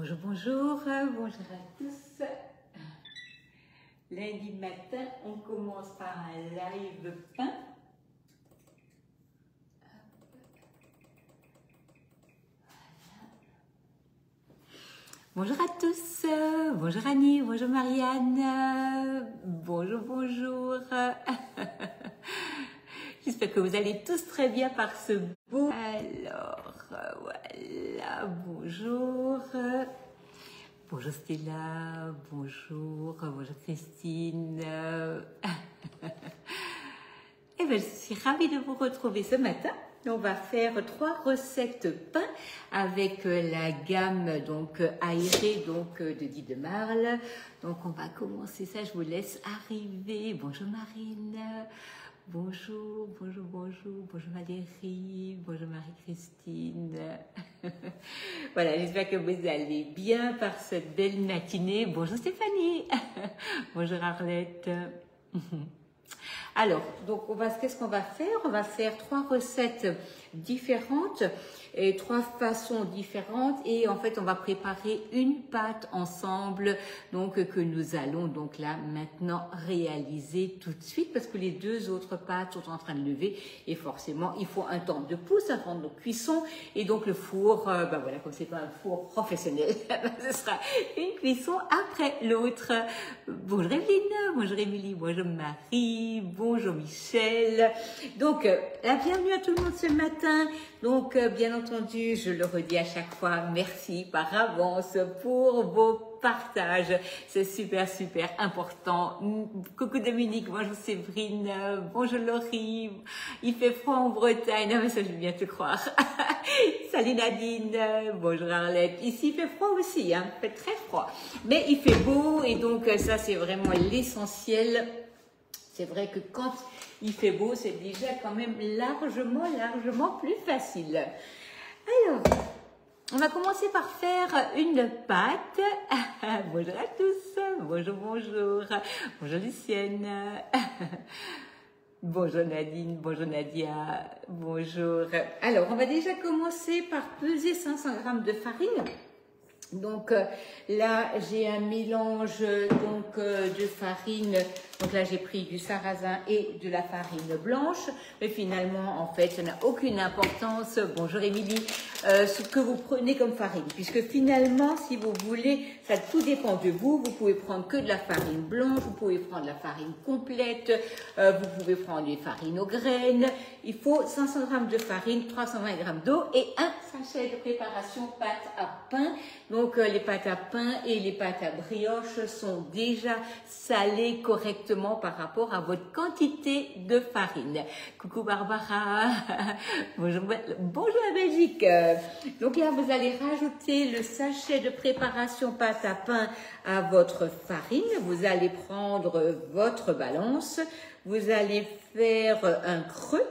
Bonjour, bonjour, bonjour à tous. Lundi matin, on commence par un live pain. Bonjour à tous, bonjour Annie, bonjour Marianne, bonjour, bonjour. J'espère que vous allez tous très bien par ce beau. Alors, voilà, bonjour. Bonjour Stella, bonjour, bonjour Christine. Et bien, je suis ravie de vous retrouver ce matin. On va faire 3 recettes pain avec la gamme donc aérée donc de Guy de Marle. Donc on va commencer ça, je vous laisse arriver. Bonjour Marine. Bonjour, bonjour, bonjour, bonjour Valérie, bonjour Marie-Christine. Voilà, j'espère que vous allez bien par cette belle matinée. Bonjour Stéphanie, bonjour Arlette. Alors, donc qu'est-ce qu'on va faire? On va faire 3 recettes différentes et 3 façons différentes et en fait on va préparer une pâte ensemble donc que nous allons donc là maintenant réaliser tout de suite parce que les 2 autres pâtes sont en train de lever et forcément il faut un temps de pouce avant de cuisson et donc le four, ben voilà, comme c'est pas un four professionnel, ce sera une cuisson après l'autre. Bonjour Evelyne, bonjour Émilie, bonjour Marie, bonjour Michel. Donc la bienvenue à tout le monde ce matin. Donc bien entendu, je le redis à chaque fois, merci par avance pour vos partages. C'est super, super important. Coucou Dominique, bonjour Séverine, bonjour Laurie. Il fait froid en Bretagne, mais ça je veux bien te croire. Salut Nadine, bonjour Arlette. Ici il fait froid aussi, hein, il fait très froid. Mais il fait beau et donc ça c'est vraiment l'essentiel. C'est vrai que quand il fait beau, c'est déjà quand même largement plus facile. Alors, on va commencer par faire une pâte. Bonjour à tous. Bonjour, bonjour. Bonjour Lucienne. Bonjour Nadine. Bonjour Nadia. Bonjour. Alors, on va déjà commencer par peser 500 g de farine. Donc là, j'ai un mélange donc de farine. Donc là, j'ai pris du sarrasin et de la farine blanche. Mais finalement, en fait, ça n'a aucune importance. Bonjour Émilie. Ce que vous prenez comme farine. Puisque finalement, si vous voulez, ça tout dépend de vous. Vous pouvez prendre que de la farine blanche. Vous pouvez prendre la farine complète. Vous pouvez prendre des farines aux graines. Il faut 500 g de farine, 320 g d'eau et un sachet de préparation pâte à pain. Donc les pâtes à pain et les pâtes à brioche sont déjà salées correctement par rapport à votre quantité de farine. Coucou Barbara, bonjour, bonjour la Belgique. Donc là vous allez rajouter le sachet de préparation pâte à pain à votre farine. Vous allez prendre votre balance, vous allez faire un creux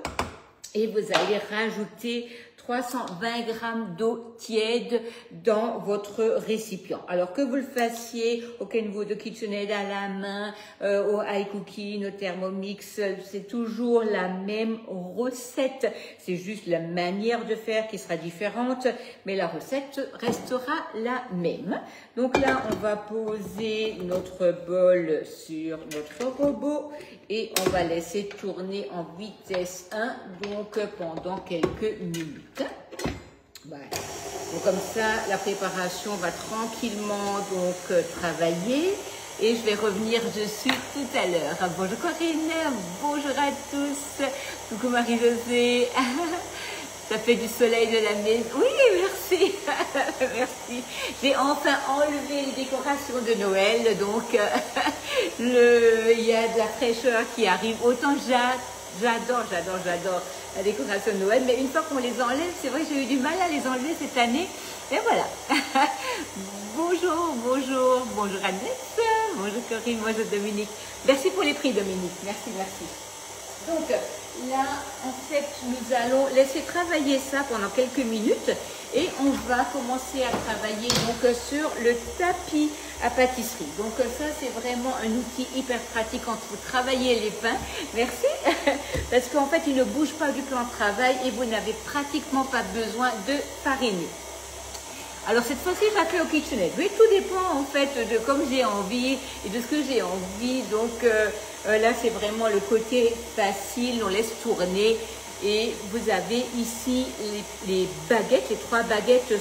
et vous allez rajouter 320 g d'eau tiède dans votre récipient. Alors que vous le fassiez au Kenwood, au KitchenAid, à la main, au iCooking, au Thermomix, c'est toujours la même recette. C'est juste la manière de faire qui sera différente, mais la recette restera la même. Donc là, on va poser notre bol sur notre robot et on va laisser tourner en vitesse 1 donc pendant quelques minutes. Voilà. Donc comme ça, la préparation va tranquillement donc travailler et je vais revenir dessus tout à l'heure. Bonjour Corinne, bonjour à tous, coucou Marie-Josée. Ça fait du soleil de la maison. Oui, merci. Merci. J'ai enfin enlevé les décorations de Noël. Donc, il y a de la fraîcheur qui arrive. Autant j'adore la décoration de Noël. Mais une fois qu'on les enlève, c'est vrai que j'ai eu du mal à les enlever cette année. Et voilà. Bonjour, bonjour. Bonjour Annette. Bonjour Corinne. Bonjour Dominique. Merci pour les prix Dominique. Merci, merci. Donc là, en fait, nous allons laisser travailler ça pendant quelques minutes et on va commencer à travailler donc sur le tapis à pâtisserie. Donc ça, c'est vraiment un outil hyper pratique quand vous travaillez les pains. Merci. Parce qu'en fait, il ne bouge pas du plan de travail et vous n'avez pratiquement pas besoin de fariner. Alors cette fois-ci, je la fais au KitchenAid. Oui, tout dépend en fait de comme j'ai envie et de ce que j'ai envie. Donc là, c'est vraiment le côté facile. On laisse tourner et vous avez ici les baguettes. Les 3 baguettes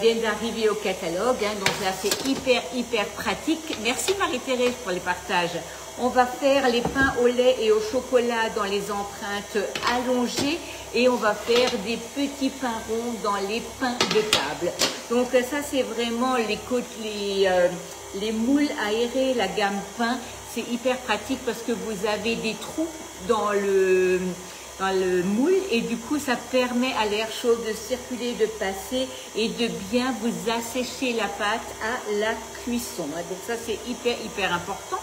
viennent d'arriver au catalogue. Hein, donc là, c'est hyper pratique. Merci Marie-Thérèse pour les partages. On va faire les pains au lait et au chocolat dans les empreintes allongées et on va faire des petits pains ronds dans les pains de table. Donc ça, c'est vraiment les moules aérés, la gamme pain. C'est hyper pratique parce que vous avez des trous dans le moule et du coup ça permet à l'air chaud de circuler, de passer et de bien vous assécher la pâte à la cuisson. Donc ça c'est hyper important.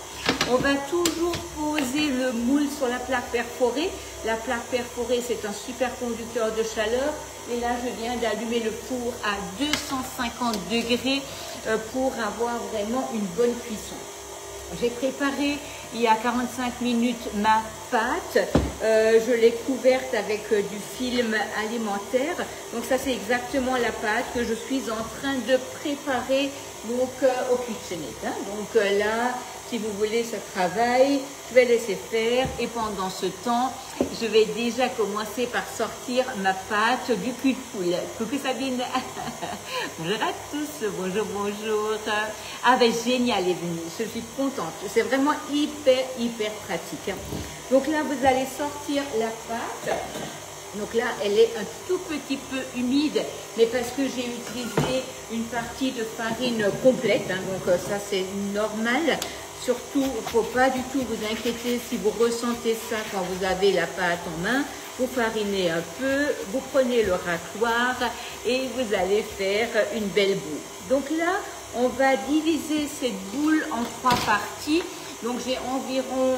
On va toujours poser le moule sur la plaque perforée. La plaque perforée, c'est un super conducteur de chaleur. Et là, je viens d'allumer le four à 250 degrés pour avoir vraiment une bonne cuisson. J'ai préparé il y a 45 minutes ma pâte. Je l'ai couverte avec du film alimentaire. Donc ça, c'est exactement la pâte que je suis en train de préparer donc, au KitchenAid. Hein. Donc là, si vous voulez, ça travaille. Je vais laisser faire. Et pendant ce temps, je vais déjà commencer par sortir ma pâte du cul de poule. Coucou Sabine. Bonjour à tous. Bonjour. Ah ben génial, Evelyne. Je suis contente. C'est vraiment hyper pratique. Donc là, vous allez sortir la pâte. Donc là, elle est un tout petit peu humide, mais parce que j'ai utilisé une partie de farine complète, hein, donc ça c'est normal. Surtout, il ne faut pas du tout vous inquiéter si vous ressentez ça quand vous avez la pâte en main. Vous farinez un peu, vous prenez le racloir et vous allez faire une belle boule. Donc là, on va diviser cette boule en 3 parties. Donc j'ai environ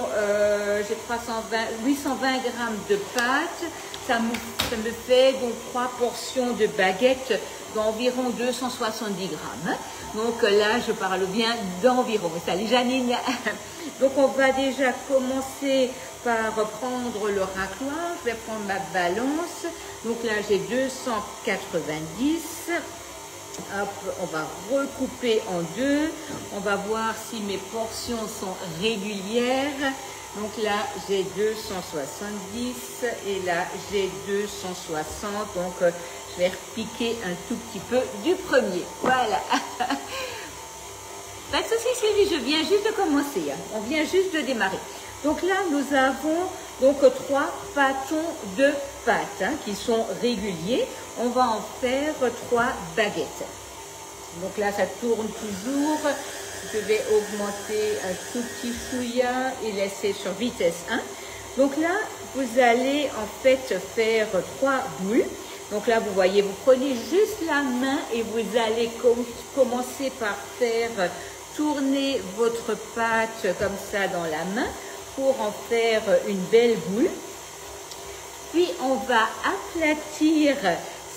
820 grammes de pâte. Ça me fait donc 3 portions de baguettes d'environ 270 grammes. Donc là, je parle bien d'environ. Salut Janine. Donc on va déjà commencer par prendre le racloir. Je vais prendre ma balance. Donc là, j'ai 290. Hop, on va recouper en 2. On va voir si mes portions sont régulières. Donc là, j'ai 270 et là, j'ai 260. Donc, je vais repiquer un tout petit peu du premier. Voilà. Pas de souci, Sylvie, je viens juste de commencer. Hein. On vient juste de démarrer. Donc là, nous avons donc 3 pâtons de pâte hein, qui sont réguliers. On va en faire 3 baguettes. Donc là, ça tourne toujours. Je vais augmenter un tout petit chouïa et laisser sur vitesse 1. Donc là, vous allez en fait faire 3 boules. Donc là, vous voyez, vous prenez juste la main et vous allez commencer par faire tourner votre pâte comme ça dans la main pour en faire une belle boule. Puis, on va aplatir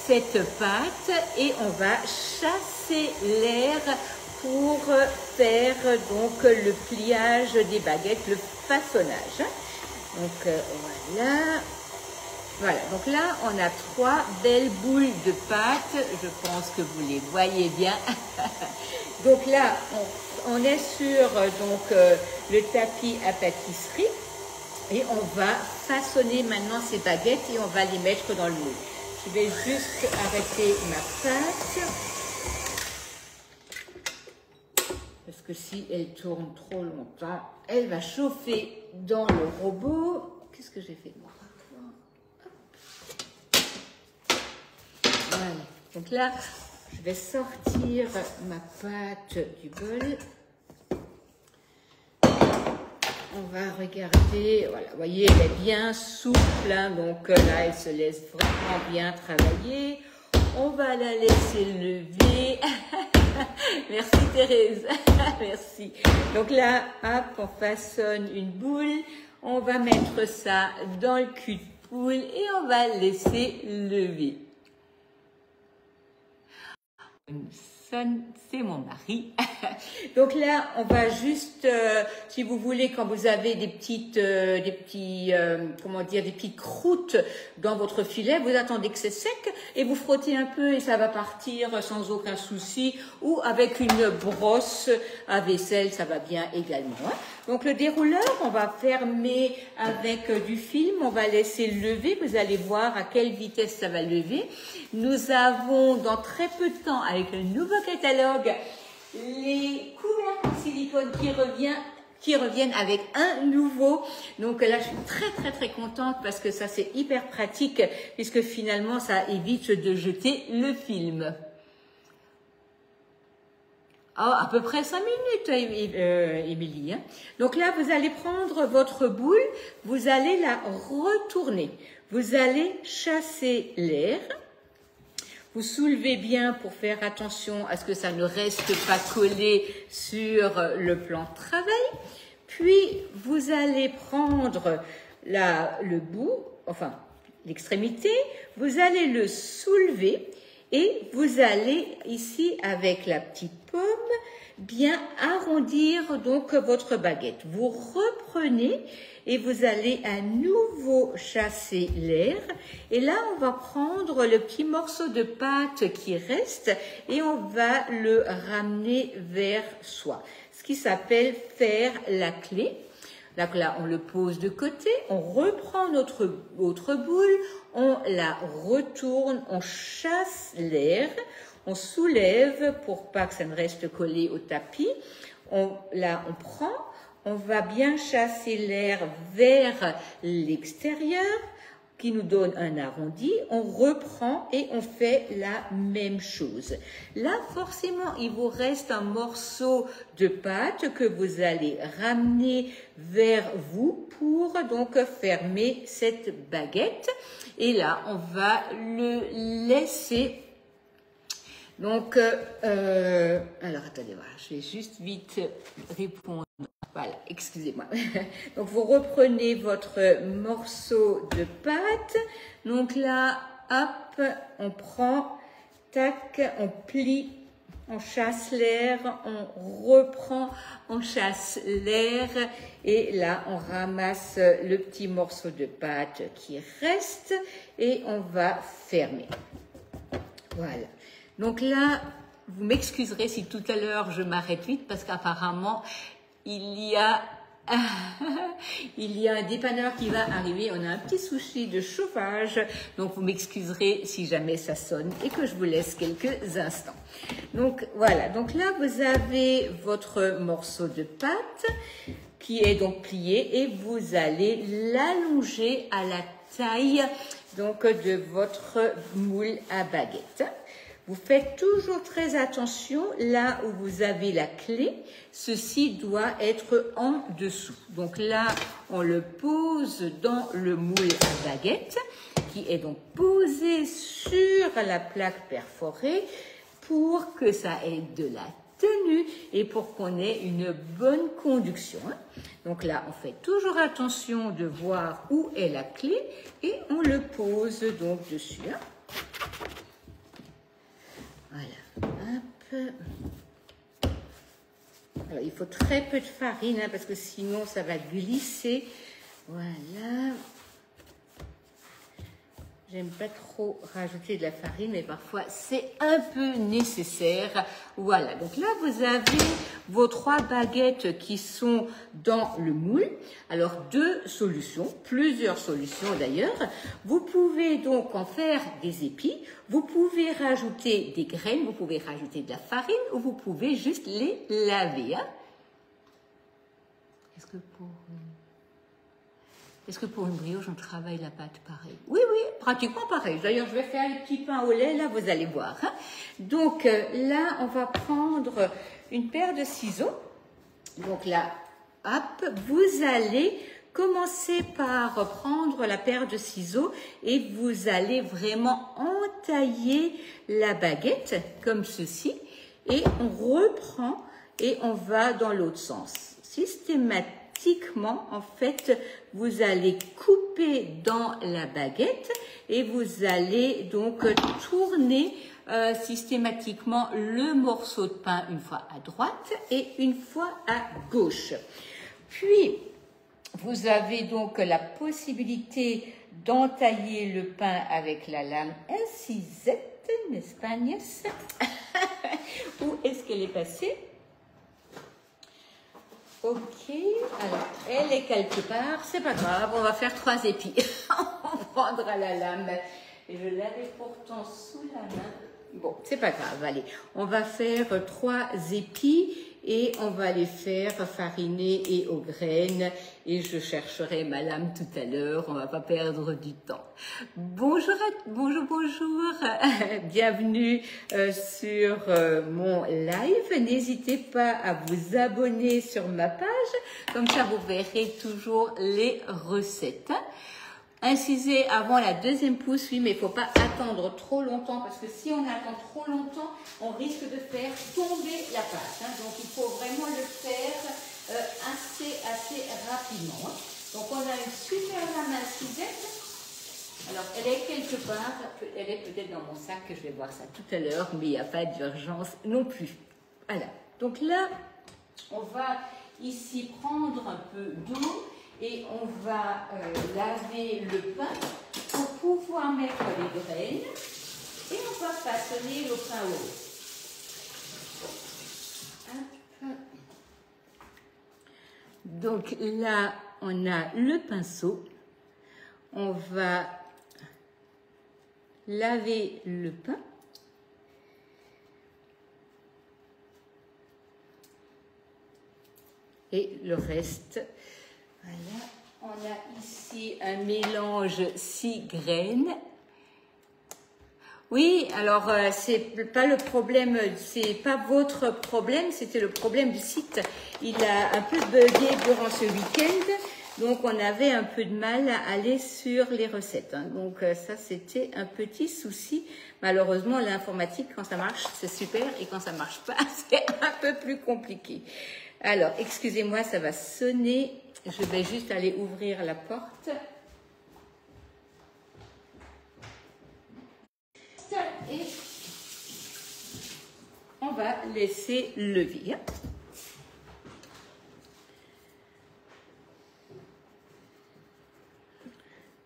cette pâte et on va chasser l'air pour faire donc le pliage des baguettes, le façonnage. Donc voilà, donc là on a 3 belles boules de pâte, je pense que vous les voyez bien. Donc là on est sur donc, le tapis à pâtisserie et on va façonner maintenant ces baguettes et on va les mettre dans le moule. Je vais juste arrêter ma pâte. Parce que si elle tourne trop longtemps, elle va chauffer dans le robot. Qu'est-ce que j'ai fait moi? Voilà. Donc là, je vais sortir ma pâte du bol. On va regarder. Voilà, vous voyez, elle est bien souple. Hein, donc là, elle se laisse vraiment bien travailler. On va la laisser lever. Merci Thérèse, merci. Donc là, hop, on façonne une boule. On va mettre ça dans le cul de poule et on va laisser lever. personne, c'est mon mari. Donc là, on va juste, si vous voulez, quand vous avez des petites croûtes dans votre filet, vous attendez que c'est sec et vous frottez un peu et ça va partir sans aucun souci. Ou avec une brosse à vaisselle, ça va bien également. Hein. Donc le dérouleur, on va fermer avec du film, on va laisser lever, vous allez voir à quelle vitesse ça va lever. Nous avons dans très peu de temps, avec le nouveau catalogue, les couvercles en silicone qui reviennent avec un nouveau. Donc là, je suis très contente parce que ça c'est hyper pratique puisque finalement ça évite de jeter le film. Oh, à peu près 5 minutes, Émilie. Hein. Donc là, vous allez prendre votre boule, vous allez la retourner. Vous allez chasser l'air. Vous soulevez bien pour faire attention à ce que ça ne reste pas collé sur le plan de travail. Puis, vous allez prendre le bout, enfin l'extrémité, vous allez le soulever. Et vous allez ici, avec la petite pomme, bien arrondir donc votre baguette. Vous reprenez et vous allez à nouveau chasser l'air. Et là, on va prendre le petit morceau de pâte qui reste et on va le ramener vers soi. Ce qui s'appelle faire la clé. Donc là, on le pose de côté, on reprend notre autre boule, on la retourne, on chasse l'air, on soulève pour pas que ça ne reste collé au tapis. Là, on prend, on va bien chasser l'air vers l'extérieur qui nous donne un arrondi, on reprend et on fait la même chose. Là, forcément, il vous reste un morceau de pâte que vous allez ramener vers vous pour donc fermer cette baguette. Et là, on va le laisser. Donc, alors attendez, voilà, je vais juste vite répondre. Voilà, excusez-moi. Donc, vous reprenez votre morceau de pâte. Donc là, hop, on prend, tac, on plie, on chasse l'air, on reprend, on chasse l'air. Et là, on ramasse le petit morceau de pâte qui reste et on va fermer. Voilà. Donc là, vous m'excuserez si tout à l'heure je m'arrête vite parce qu'apparemment, il y a un dépanneur qui va arriver. On a un petit souci de chauffage. Donc, vous m'excuserez si jamais ça sonne et que je vous laisse quelques instants. Donc, voilà. Donc là, vous avez votre morceau de pâte qui est donc plié et vous allez l'allonger à la taille donc de votre moule à baguette. Vous faites toujours très attention, là où vous avez la clé, ceci doit être en dessous. Donc là, on le pose dans le moule à baguette, qui est donc posé sur la plaque perforée pour que ça ait de la tenue et pour qu'on ait une bonne conduction. Donc là, on fait toujours attention de voir où est la clé et on le pose donc dessus. Voilà, hop. Alors, il faut très peu de farine parce que sinon ça va glisser. Voilà. J'aime pas trop rajouter de la farine, mais parfois c'est un peu nécessaire. Voilà, donc là vous avez vos 3 baguettes qui sont dans le moule. Alors 2 solutions, plusieurs solutions d'ailleurs. Vous pouvez donc en faire des épis, vous pouvez rajouter des graines, vous pouvez rajouter de la farine ou vous pouvez juste les laver. Hein. Est-ce que pour une brioche, on travaille la pâte pareil? Oui, pratiquement pareil. D'ailleurs, je vais faire les petits pains au lait, là, vous allez voir. Hein. Donc, là, on va prendre une paire de ciseaux. Donc là, hop, vous allez commencer par prendre la paire de ciseaux et vous allez vraiment entailler la baguette, comme ceci. Et on reprend et on va dans l'autre sens. Systématiquement, en fait, vous allez couper dans la baguette et vous allez donc tourner systématiquement le morceau de pain une fois à droite et une fois à gauche. Puis, vous avez donc la possibilité d'entailler le pain avec la lame incisette, n'est-ce pas Agnès? Où est-ce qu'elle est passée? Ok, alors elle est quelque part, c'est pas grave, on va faire 3 épis. On prendra la lame, et je l'avais pourtant sous la main. Bon, c'est pas grave, allez, on va faire 3 épis et on va les faire fariner et aux graines. Et je chercherai ma lame tout à l'heure, on va pas perdre du temps. Bonjour, bonjour, bonjour, bienvenue sur mon live. N'hésitez pas à vous abonner sur ma page, comme ça vous verrez toujours les recettes. Inciser avant la deuxième pousse, oui, mais il ne faut pas attendre trop longtemps, parce que si on attend trop longtemps, on risque de faire tomber la pâte. Donc il faut vraiment le faire assez rapidement. Donc on a une super lame incisette. Alors elle est quelque part, elle est peut-être dans mon sac, je vais voir ça tout à l'heure, mais il n'y a pas d'urgence non plus. Voilà, donc là, on va ici prendre un peu d'eau. Et on va laver le pain pour pouvoir mettre les graines et on va façonner le pain au lait. Donc là, on a le pinceau. On va laver le pain. Et le reste. Voilà, on a ici un mélange 6 graines. Oui, alors c'est pas le problème, c'est pas votre problème, c'était le problème du site. Il a un peu bugué durant ce week-end, donc on avait un peu de mal à aller sur les recettes. Donc ça, c'était un petit souci. Malheureusement, l'informatique, quand ça marche, c'est super, et quand ça marche pas, c'est un peu plus compliqué. Alors, excusez-moi, ça va sonner. Je vais juste aller ouvrir la porte. Et on va laisser lever.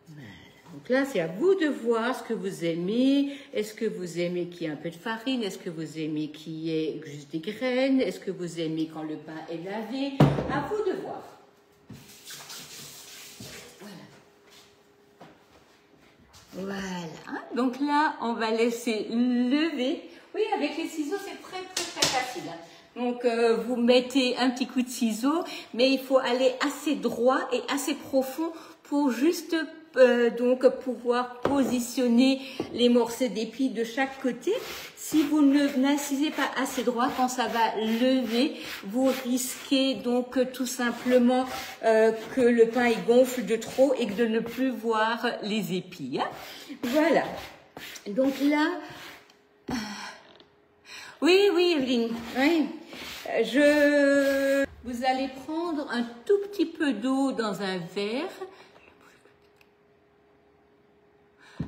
Voilà. Donc là, c'est à vous de voir ce que vous aimez. Est-ce que vous aimez qu'il y ait un peu de farine? Est-ce que vous aimez qu'il y ait juste des graines? Est-ce que vous aimez quand le pain est lavé? À vous de voir. Voilà, donc là, on va laisser lever. Oui, avec les ciseaux, c'est très facile. Donc, vous mettez un petit coup de ciseau, mais il faut aller assez droit et assez profond pour juste donc pouvoir positionner les morceaux d'épis de chaque côté. Si vous n'incisez pas assez droit, quand ça va lever, vous risquez donc tout simplement que le pain il gonfle de trop et que de ne plus voir les épis. Voilà. Donc là, oui, Evelyne, oui. Vous allez prendre un tout petit peu d'eau dans un verre.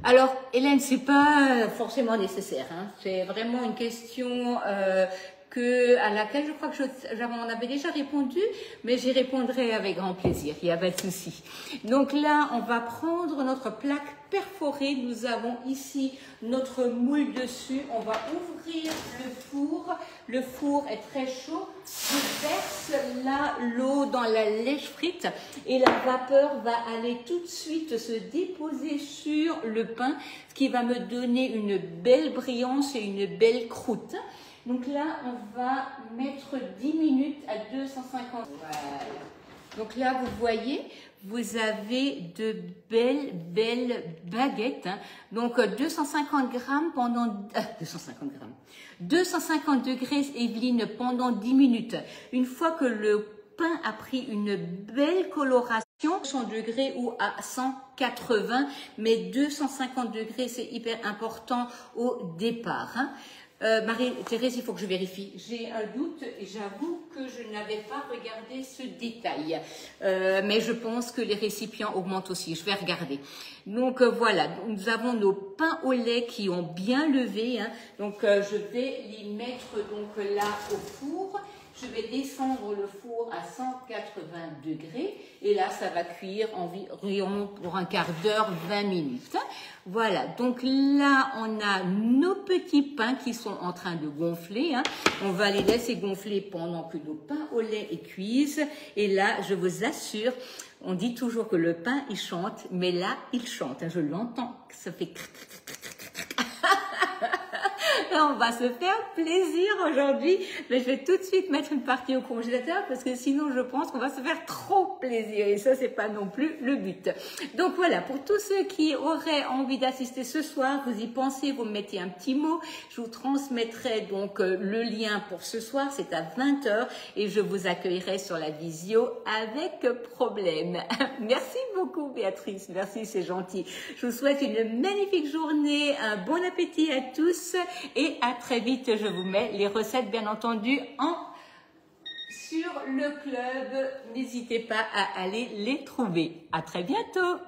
Alors, Hélène, c'est pas forcément nécessaire. C'est vraiment une question à laquelle je crois que j'en avais déjà répondu, mais j'y répondrai avec grand plaisir. Il n'y a pas de souci. Donc là, on va prendre notre plaque perforée. Nous avons ici notre moule dessus. On va ouvrir le four. Le four est très chaud. Je verse là l'eau dans la lèche frite et la vapeur va aller tout de suite se déposer sur le pain, ce qui va me donner une belle brillance et une belle croûte. Donc là, on va mettre 10 minutes à 250. Voilà. Donc là, vous voyez, vous avez de belles baguettes. Donc 250 grammes pendant... 250 degrés, Evelyne, pendant 10 minutes. Une fois que le pain a pris une belle coloration, 100 degrés ou à 180, mais 250 degrés, c'est hyper important au départ. Marie-Thérèse, il faut que je vérifie. J'ai un doute et j'avoue que je n'avais pas regardé ce détail. Mais je pense que les récipients augmentent aussi. Je vais regarder. Donc voilà, nous avons nos pains au lait qui ont bien levé. Hein. Donc je vais les mettre donc là au four. Je vais descendre le four à 180 degrés et là, ça va cuire environ pour un quart d'heure, 20 minutes. Voilà, donc là, on a nos petits pains qui sont en train de gonfler. Hein. On va les laisser gonfler pendant que nos pains au lait cuisent. Et là, je vous assure, on dit toujours que le pain, il chante, mais là, il chante. Hein. Je l'entends, ça fait cric, cric, cric, cric, cric, cric. Là, on va se faire plaisir aujourd'hui, mais je vais tout de suite mettre une partie au congélateur parce que sinon je pense qu'on va se faire trop plaisir et ça c'est pas non plus le but. Donc voilà, pour tous ceux qui auraient envie d'assister ce soir, vous y pensez, vous me mettez un petit mot, je vous transmettrai donc le lien pour ce soir, c'est à 20 h et je vous accueillerai sur la visio avec problème. Merci beaucoup Béatrice, merci, c'est gentil. Je vous souhaite une magnifique journée, un bon appétit à tous. Et à très vite, je vous mets les recettes bien entendu sur le club. N'hésitez pas à aller les trouver. À très bientôt.